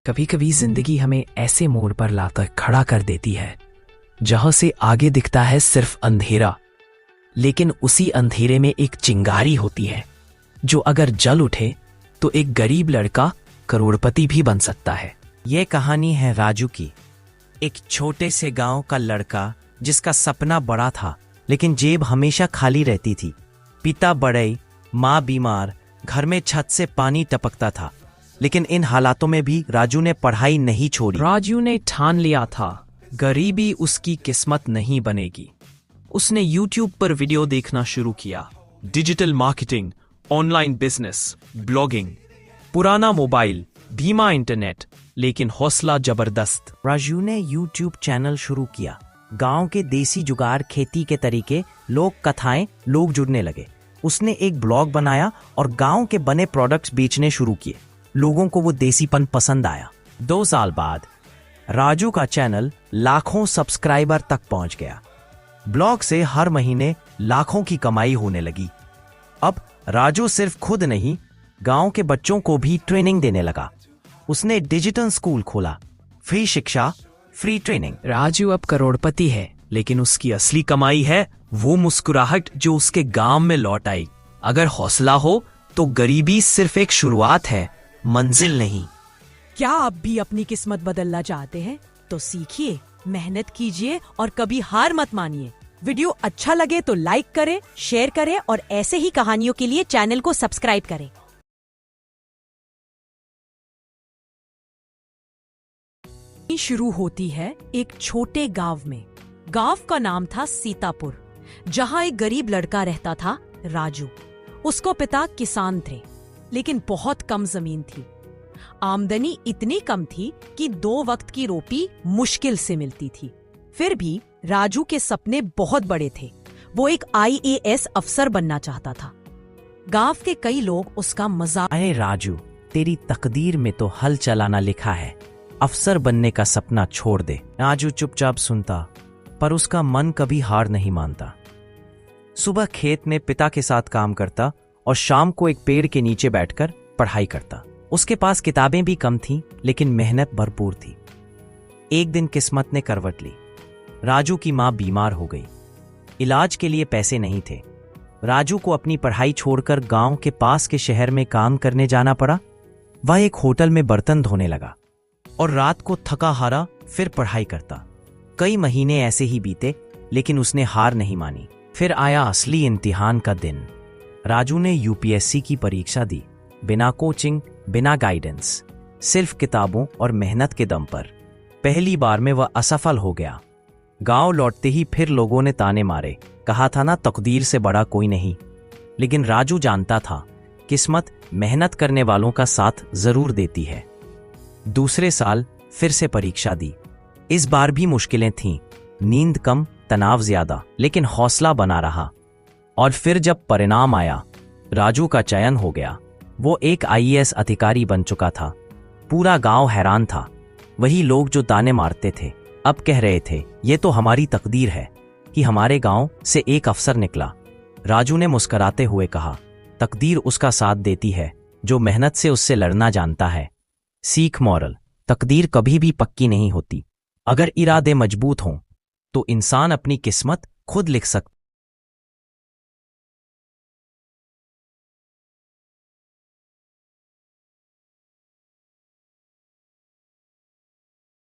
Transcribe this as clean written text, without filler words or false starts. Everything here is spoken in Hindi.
कभी कभी जिंदगी हमें ऐसे मोड़ पर लाकर खड़ा कर देती है जहां से आगे दिखता है सिर्फ अंधेरा, लेकिन उसी अंधेरे में एक चिंगारी होती है जो अगर जल उठे तो एक गरीब लड़का करोड़पति भी बन सकता है। यह कहानी है राजू की, एक छोटे से गांव का लड़का जिसका सपना बड़ा था लेकिन जेब हमेशा खाली रहती थी। पिता बड़े, माँ बीमार, घर में छत से पानी टपकता था, लेकिन इन हालातों में भी राजू ने पढ़ाई नहीं छोड़ी। राजू ने ठान लिया था गरीबी उसकी किस्मत नहीं बनेगी। उसने YouTube पर वीडियो देखना शुरू किया, digital marketing, online business, blogging, पुराना मोबाइल, धीमा इंटरनेट, लेकिन हौसला जबरदस्त। राजू ने YouTube चैनल शुरू किया। गांव के देसी जुगाड़, खेती के तरीके, लोक कथाएं, लोग जुड़ने लगे। उसने एक ब्लॉग बनाया और गांव के बने प्रोडक्ट्स बेचने शुरू किए। लोगों को वो देसीपन पसंद आया। 2 साल बाद राजू का चैनल लाखों सब्सक्राइबर तक पहुंच गया। ब्लॉग से हर महीने लाखों की कमाई होने लगी। अब राजू सिर्फ खुद नहीं, गांव के बच्चों को भी ट्रेनिंग देने लगा। उसने डिजिटल स्कूल खोला, फ्री शिक्षा, फ्री ट्रेनिंग। राजू अब करोड़पति है, लेकिन उसकी असली कमाई है वो मुस्कुराहट जो उसके गांव में लौट आई। अगर हौसला हो तो गरीबी सिर्फ एक शुरुआत है, मंजिल नहीं। क्या आप भी अपनी किस्मत बदलना चाहते हैं? तो सीखिए, मेहनत कीजिए और कभी हार मत मानिए। वीडियो अच्छा लगे तो लाइक करें, शेयर करें और ऐसे ही कहानियों के लिए चैनल को सब्सक्राइब करें। शुरू होती है एक छोटे गांव में। गांव का नाम था सीतापुर, जहां एक गरीब लड़का रहता था, राजू। उसको पिता किसान थे, लेकिन बहुत कम जमीन थी। आमदनी इतनी कम थी कि 2 वक्त की रोटी मुश्किल से मिलती थी। फिर भी राजू के सपने बहुत बड़े थे। वो एक IAS अफसर बनना चाहता था। गांव के कई लोग उसका मजाक, अरे राजू, तेरी तकदीर में तो हल चलाना लिखा है, अफसर बनने का सपना छोड़ दे। राजू चुपचाप सुनता, पर उसका मन कभी हार नहीं मानता। सुबह खेत में पिता के साथ काम करता और शाम को एक पेड़ के नीचे बैठकर पढ़ाई करता। उसके पास किताबें भी कम थीं, लेकिन मेहनत भरपूर थी। एक दिन किस्मत ने करवट ली। राजू की मां बीमार हो गई। इलाज के लिए पैसे नहीं थे। राजू को अपनी पढ़ाई छोड़कर गांव के पास के शहर में काम करने जाना पड़ा। वह एक होटल में बर्तन धोने लगा और रात को थका हारा फिर पढ़ाई करता। कई महीने ऐसे ही बीते, लेकिन उसने हार नहीं मानी। फिर आया असली इम्तिहान का दिन। राजू ने UPSC की परीक्षा दी, बिना कोचिंग, बिना गाइडेंस, सिर्फ किताबों और मेहनत के दम पर। पहली बार में वह असफल हो गया। गांव लौटते ही फिर लोगों ने ताने मारे, कहा था ना, तकदीर से बड़ा कोई नहीं। लेकिन राजू जानता था, किस्मत मेहनत करने वालों का साथ जरूर देती है। दूसरे साल फिर से परीक्षा दी। इस बार भी मुश्किलें थीं, नींद कम, तनाव ज्यादा, लेकिन हौसला बना रहा। और फिर जब परिणाम आया, राजू का चयन हो गया। वो एक IAS अधिकारी बन चुका था। पूरा गांव हैरान था। वही लोग जो ताने मारते थे अब कह रहे थे, ये तो हमारी तकदीर है कि हमारे गांव से एक अफसर निकला। राजू ने मुस्कुराते हुए कहा, तकदीर उसका साथ देती है जो मेहनत से उससे लड़ना जानता है। सीख मॉरल, तकदीर कभी भी पक्की नहीं होती। अगर इरादे मजबूत हों तो इंसान अपनी किस्मत खुद लिख सकता है।